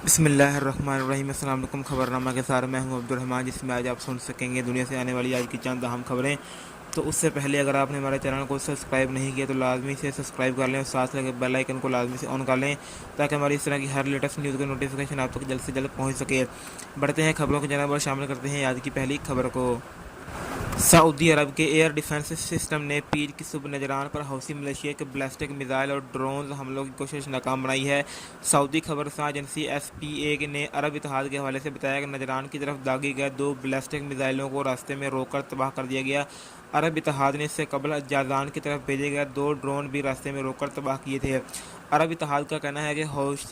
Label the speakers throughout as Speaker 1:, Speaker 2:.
Speaker 1: بسم اللہ الرحمن الرحیم۔ السلام علیکم۔ خبرنامہ کے ساتھ میں ہوں عبدالرحمٰن، جس میں آج آپ سن سکیں گے دنیا سے آنے والی آج کی چند اہم خبریں۔ تو اس سے پہلے اگر آپ نے ہمارے چینل کو سبسکرائب نہیں کیا تو لازمی سے سبسکرائب کر لیں اور ساتھ لگے بیل آئکن کو لازمی سے آن کر لیں تاکہ ہماری اس طرح کی ہر لیٹسٹ نیوز کا نوٹیفیکیشن آپ تک جلد سے جلد پہنچ سکے۔ بڑھتے ہیں خبروں کی جانب اور شامل کرتے ہیں آج کی پہلی خبر کو۔ سعودی عرب کے ایئر ڈیفنس سسٹم نے پیر کی صبح نجران پر حوثی ملیشیا کے بیلسٹک میزائل اور ڈرون حملوں کی کوشش ناکام بنائی ہے۔ سعودی خبرساں ایجنسی SPA نے عرب اتحاد کے حوالے سے بتایا کہ نجران کی طرف داغے گئے 2 بیلسٹک میزائلوں کو راستے میں روک کر تباہ کر دیا گیا۔ عرب اتحاد نے اس سے قبل جازان کی طرف بھیجے گئے 2 ڈرون بھی راستے میں روک کر تباہ کیے تھے۔ عرب اتحاد کا کہنا ہے کہ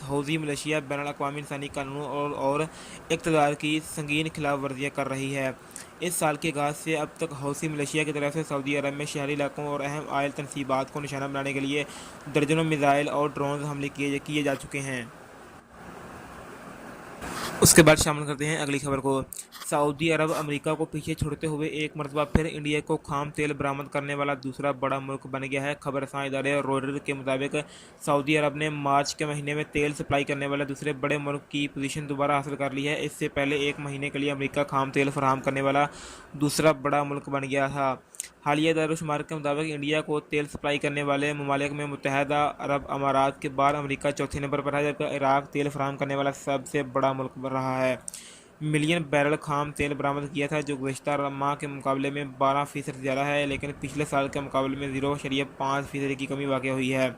Speaker 1: حوثی ملیشیا بین الاقوامی انسانی قانون اور اقتدار کی سنگین خلاف ورزیاں کر رہی ہے۔ اس سال کے آغاز سے اب تک حوثی ملیشیا کی طرف سے سعودی عرب میں شہری علاقوں اور اہم آئل تنصیبات کو نشانہ بنانے کے لیے درجنوں میزائل اور ڈرونز حملے کیے جا چکے ہیں۔ اس کے بعد شامل کرتے ہیں اگلی خبر کو۔ سعودی عرب امریکہ کو پیچھے چھوڑتے ہوئے ایک مرتبہ پھر انڈیا کو خام تیل برآمد کرنے والا دوسرا بڑا ملک بن گیا ہے۔ خبرساں ادارے رویٹرز کے مطابق سعودی عرب نے مارچ کے مہینے میں تیل سپلائی کرنے والے دوسرے بڑے ملک کی پوزیشن دوبارہ حاصل کر لی ہے۔ اس سے پہلے ایک مہینے کے لیے امریکہ خام تیل فراہم کرنے والا دوسرا بڑا ملک بن گیا تھا۔ حالیہ دار و شمار کے مطابق انڈیا کو تیل سپلائی کرنے والے ممالک میں متحدہ عرب امارات کے بعد امریکہ چوتھے نمبر پر ہے، جبکہ عراق تیل فراہم کرنے والا سب سے بڑا ملک بن رہا ہے۔ ملین بیرل خام تیل برآمد کیا تھا، جو گزشتہ ماہ کے مقابلے میں 12% زیادہ ہے، لیکن پچھلے سال کے مقابلے میں 0.5% کی کمی واقع ہوئی ہے۔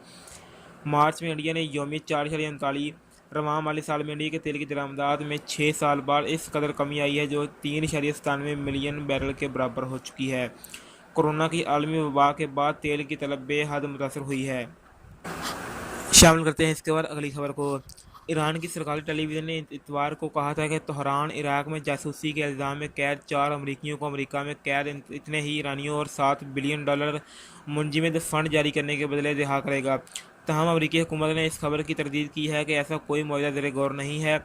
Speaker 1: مارچ میں انڈیا نے یومی 4.39 رواں مالی سال میں انڈیا کے تیل کی درآمدات میں 6 سال بعد اس قدر کمی آئی ہے، جو 3.97 ملین بیرل کے برابر ہو چکی ہے۔ کورونا کی عالمی وبا کے بعد تیل کی طلب بے حد متاثر ہوئی ہے۔ شامل کرتے ہیں اس کے بعد اگلی خبر کو۔ ایران کی سرکاری ٹیلی ویژن نے اتوار کو کہا تھا کہ تہران عراق میں جاسوسی کے الزام میں قید 4 امریکیوں کو امریکہ میں قید اتنے ہی ایرانیوں اور $7 بلین منجمد فنڈ جاری کرنے کے بدلے رہا کرے گا۔ تاہم امریکی حکومت نے اس خبر کی تردید کی ہے کہ ایسا کوئی معاہدہ زیر غور نہیں ہے۔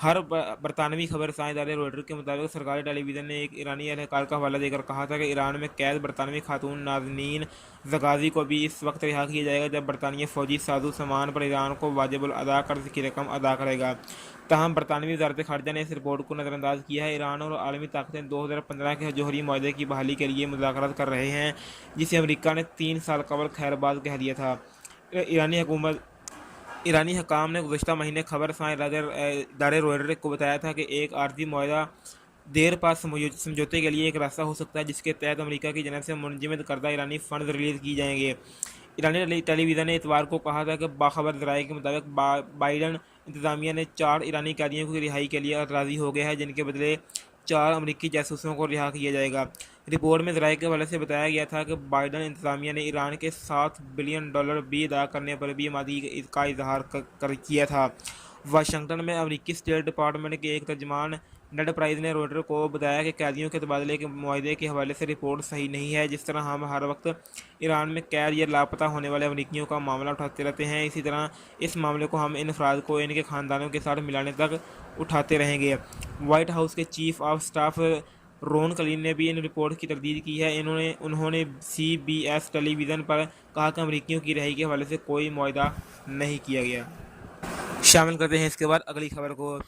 Speaker 1: ہر برطانوی خبرساں ادارے رویٹرز کے مطابق سرکاری ٹیلی ویژن نے ایک ایرانی اہلکار کا حوالہ دے کر کہا تھا کہ ایران میں قید برطانوی خاتون نازنین زغازی کو بھی اس وقت رہا کیا جائے گا جب برطانیہ فوجی سازو سامان پر ایران کو واجب الادا قرض کی رقم ادا کرے گا۔ تاہم برطانوی وزارت خارجہ نے اس رپورٹ کو نظر انداز کیا ہے۔ ایران اور عالمی طاقتیں 2015 کے جوہری معاہدے کی بحالی کے لیے مذاکرات کر رہے ہیں، جسے امریکہ نے 3 سال قبل خیرباد کہہ دیا تھا۔ ایرانی حکام نے گزشتہ مہینے خبرساں ادارے رویٹرز کو بتایا تھا کہ ایک عارضی معاہدہ دیر پا سمجھوتے کے لیے ایک راستہ ہو سکتا ہے، جس کے تحت امریکہ کی جانب سے منجمد کردہ ایرانی فنڈز ریلیز کیے جائیں گے۔ ایرانی ٹیلی ویژن نے اتوار کو کہا تھا کہ باخبر ذرائع کے مطابق بائیڈن انتظامیہ نے 4 ایرانی قیدیوں کی رہائی کے لیے راضی ہو گیا ہے، جن کے بدلے 4 امریکی جاسوسوں کو رہا کیا جائے گا۔ رپورٹ میں ذرائع کے حوالے سے بتایا گیا تھا کہ بائیڈن انتظامیہ نے ایران کے $7 بلین بھی ادا کرنے پر بھی آمادگی کا اظہار کیا تھا۔ واشنگٹن میں امریکی اسٹیٹ ڈپارٹمنٹ کے ایک ترجمان نیڈ پرائز نے رویٹر کو بتایا کہ قیدیوں کے تبادلے کے معاہدے کے حوالے سے رپورٹ صحیح نہیں ہے۔ جس طرح ہم ہر وقت ایران میں قید یا لاپتہ ہونے والے امریکیوں کا معاملہ اٹھاتے رہتے ہیں، اسی طرح اس معاملے کو ہم ان افراد کو ان کے خاندانوں کے ساتھ ملانے تک اٹھاتے رہیں گے۔ وائٹ ہاؤس کے chief of staff Ron Klain نے بھی ان رپورٹ کی تردید کی ہے۔ انہوں نے CBS ٹیلی ویژن پر کہا کہ امریکیوں کی رہائی کے حوالے سے کوئی معاہدہ نہیں کیا گیا۔ شامل کرتے ہیں اس کے بعد اگلی خبر کو۔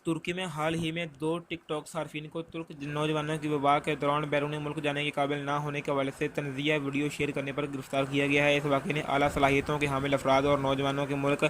Speaker 1: ترکی میں حال ہی میں 2 ٹک ٹاک صارفین کو ترک نوجوانوں کی وبا کے دوران بیرون ملک جانے کے قابل نہ ہونے کے حوالے سے تنزیہ ویڈیو شیئر کرنے پر گرفتار کیا گیا ہے۔ اس واقعے نے اعلیٰ صلاحیتوں کے حامل افراد اور نوجوانوں کے ملک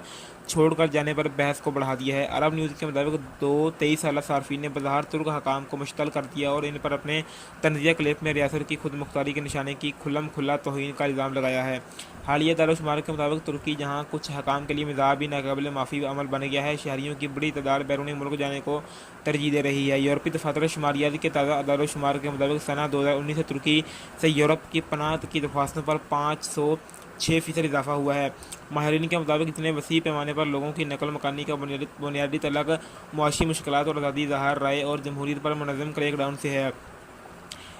Speaker 1: چھوڑ کر جانے پر بحث کو بڑھا دیا ہے۔ عرب نیوز کے مطابق 2 23 سالہ صارفین نے بظاہر ترک حکام کو مشتعل کر دیا اور ان پر اپنے تنزیہ کلپ میں ریاست کی خود مختاری کے نشانے کی کھلم کھلا توہین کا الزام لگایا ہے۔ حالیہ دار و شمار کے مطابق ترکی، جہاں کچھ حکام کے لیے مزاج بھی ناقابل معافی عمل بن گیا ہے، شہریوں کی بڑی تعداد بیرون ملک جانے کو ترجیح دے رہی ہے۔ یورپی دفاتر شماریات کے تازہ ادار و شمار کے مطابق سنہ 2019 سے ترکی سے یورپ کی پناہ کی درخواستوں پر 506% اضافہ ہوا ہے۔ ماہرین کے مطابق اتنے وسیع پیمانے پر لوگوں کی نقل مکانی کا بنیادی تعلق معاشی مشکلات اور آزادی اظہار رائے اور جمہوریت پر منظم کریک ڈاؤن سے ہے۔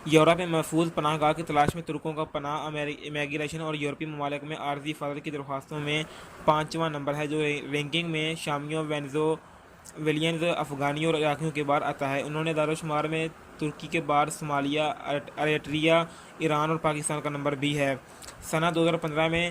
Speaker 1: یورپ میں محفوظ پناہ گاہ کی تلاش میں ترکوں کا پناہ امیگریشن اور یورپی ممالک میں عارضی حفاظت کی درخواستوں میں 5واں نمبر ہے، جو رینکنگ میں شامیوں، وینزویلینز، افغانیوں اور عراقیوں کے بعد آتا ہے۔ انہوں نے دار و شمار میں ترکی کے بعد صومالیہ، اریٹریا، ایران اور پاکستان کا نمبر بھی ہے۔ سنہ 2015 میں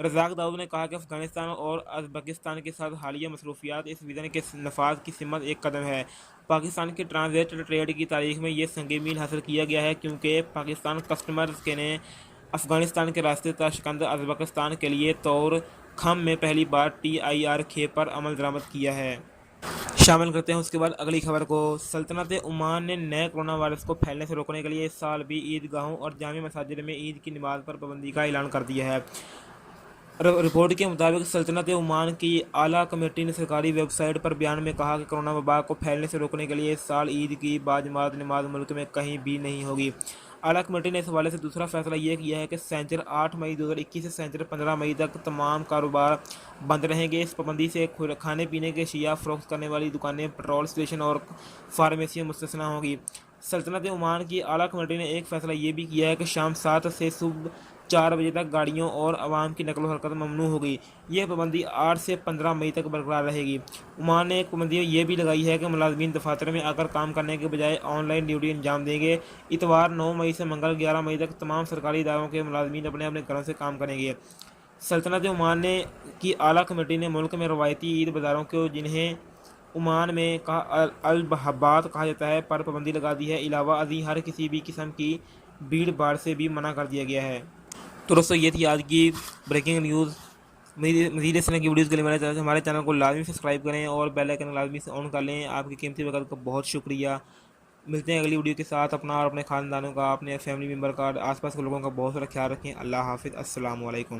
Speaker 1: رزاق داؤد نے کہا کہ افغانستان اور ازبکستان کے ساتھ حالیہ مصروفیات اس ویزا کے نفاذ کی سمت ایک قدم ہے۔ پاکستان کی ٹرانزٹ ٹریڈ کی تاریخ میں یہ سنگ میل حاصل کیا گیا ہے، کیونکہ پاکستان کسٹمرز کے نے افغانستان کے راستے تاشقند ازبکستان کے لیے طور خم میں پہلی بار TIR-K پر عمل درآمد کیا ہے۔ شامل کرتے ہیں اس کے بعد اگلی خبر کو۔ سلطنت عمان نے نئے کرونا وائرس کو پھیلنے سے روکنے کے لیے اس سال بھی عیدگاہوں اور جامع مساجد میں عید کی نماز پر پابندی کا اعلان کر دیا ہے۔ رپورٹ کے مطابق سلطنت عمان کی اعلیٰ کمیٹی نے سرکاری ویب سائٹ پر بیان میں کہا کہ کرونا وبا کو پھیلنے سے روکنے کے لیے اس سال عید کی باجماعت نماز ملک میں کہیں بھی نہیں ہوگی۔ اعلیٰ کمیٹی نے اس حوالے سے دوسرا فیصلہ یہ کیا ہے کہ سنیچر 8 مئی 2021 سے سنیچر 15 مئی تک تمام کاروبار بند رہیں گے۔ اس پابندی سے کھانے پینے کے اشیاء فروخت کرنے والی دکانیں، پیٹرول اسٹیشن اور فارمیسیاں مستثنیٰ ہوں گی۔ سلطنت عمان کی اعلیٰ کمیٹی نے ایک فیصلہ یہ بھی کیا ہے کہ شام 7 سے صبح 4 بجے تک گاڑیوں اور عوام کی نقل و حرکت ممنوع ہوگی۔ یہ پابندی 8 سے 15 مئی تک برقرار رہے گی۔ عمان نے ایک پابندی یہ بھی لگائی ہے کہ ملازمین دفاتر میں آ کر کام کرنے کے بجائے آن لائن ڈیوٹی انجام دیں گے۔ اتوار 9 مئی سے منگل 11 مئی تک تمام سرکاری اداروں کے ملازمین اپنے اپنے گھروں سے کام کریں گے۔ سلطنت عمان کی اعلیٰ کمیٹی نے ملک میں روایتی عید بازاروں کو، جنہیں عمان میں البہبات کہا جاتا ہے، پر پابندی لگا دی ہے۔ علاوہ ازیں ہر کسی بھی قسم کی بھیڑ بھاڑ سے بھی منع کر دیا گیا ہے۔ تو دوستو یہ تھی آج کی بریکنگ نیوز۔ مزید اس طرح کی ویڈیوز کے لیے ہمارے چینل کو لازمی سبسکرائب کریں اور بیل آئکن لازمی سے آن کر لیں۔ آپ کی قیمتی وقت کا بہت شکریہ۔ ملتے ہیں اگلی ویڈیو کے ساتھ۔ اپنا اور اپنے خاندانوں کا، اپنے فیملی ممبر کا، آس پاس کے لوگوں کا بہت سارا خیال رکھیں۔ اللہ حافظ۔ السلام علیکم۔